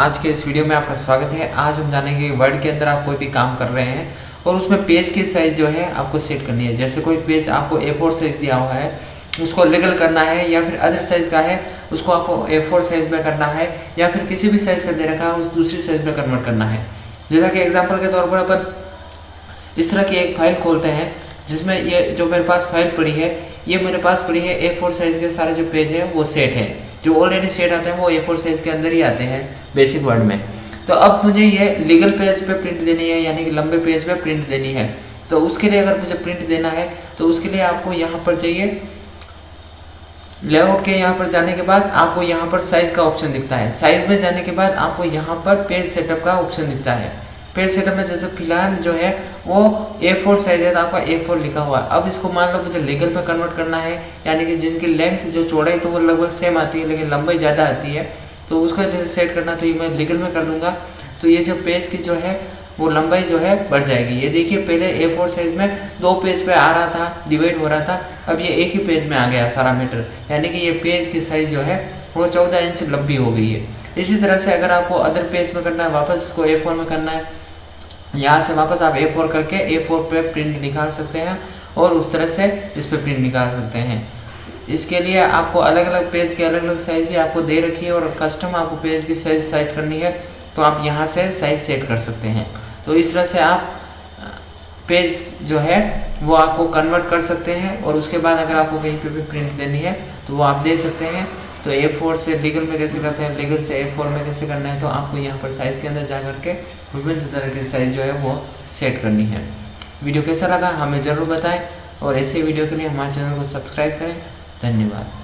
आज के इस वीडियो में आपका स्वागत है। आज हम जानेंगे वर्ड के अंदर आप कोई भी काम कर रहे हैं और उसमें पेज की साइज़ जो है आपको सेट करनी है। जैसे कोई पेज आपको A4 साइज़ दिया हुआ है, उसको लीगल करना है, या फिर अदर साइज़ का है उसको आपको A4 साइज़ में करना है, या फिर किसी भी साइज़ का दे रखा है उस दूसरी साइज़ में कन्वर्ट करना है। जैसा कि एग्जाम्पल के तौर पर अपन इस तरह की एक फ़ाइल खोलते हैं जिसमें ये जो मेरे पास फाइल पड़ी है, ये मेरे पास पड़ी है A4 साइज़ के सारे जो पेज है वो सेट है। जो ऑलरेडी सेट आते हैं वो A4 साइज़ के अंदर ही आते हैं बेसिक वर्ड में। तो अब मुझे ये लीगल पेज पे प्रिंट देनी है, यानी कि लंबे पेज पे प्रिंट देनी है। तो उसके लिए अगर मुझे प्रिंट देना है तो उसके लिए आपको यहाँ पर चाहिए लेआउट के यहाँ पर जाने के बाद आपको यहाँ पर साइज़ का ऑप्शन दिखता है। साइज़ में जाने के बाद आपको यहाँ पर पेज सेटअप का ऑप्शन दिखता है। पेज सेटअप में जैसे फिलहाल जो है वो A4 साइज़ है तो आपका A4 लिखा हुआ है। अब इसको मान लो मुझे लीगल में कन्वर्ट करना है, यानी कि जिनकी लेंथ जो चौड़ाई तो वो लगभग सेम आती है लेकिन लंबाई ज़्यादा आती है, तो उसको जैसे सेट करना तो ये मैं लीगल में कर लूँगा। तो ये जो पेज की जो है वो लंबाई जो है बढ़ जाएगी। ये देखिए पहले A4 साइज़ में 2 पेज पे आ रहा था, डिवाइड हो रहा था, अब ये एक ही पेज में आ गया सारा मीटर, यानी कि ये पेज की साइज़ जो है वो 14 इंच लंबी हो गई है। इसी तरह से अगर आपको अदर पेज में करना है, वापस इसको A4 में करना है, यहाँ से वापस आप A4 करके A4 पे प्रिंट निकाल सकते हैं और उस तरह से इस पे प्रिंट निकाल सकते हैं। इसके लिए आपको अलग अलग पेज की अलग अलग साइज़ भी आपको दे रखी है और कस्टम आपको पेज की साइज़ सेट करनी है तो आप यहाँ से साइज़ सेट कर सकते हैं। तो इस तरह से आप पेज जो है वो आपको कन्वर्ट कर सकते हैं और उसके बाद अगर आपको कहीं पे भी प्रिंट देनी है तो वो आप दे सकते हैं। तो A4 से लीगल में कैसे करते हैं, लीगल से A4 में कैसे करना है, तो आपको यहाँ पर साइज़ के अंदर जा करके विभिन्न तरह की साइज़ जो है वो सेट करनी है। वीडियो कैसा लगा हमें ज़रूर बताएं और ऐसे वीडियो के लिए हमारे चैनल को सब्सक्राइब करें। धन्यवाद।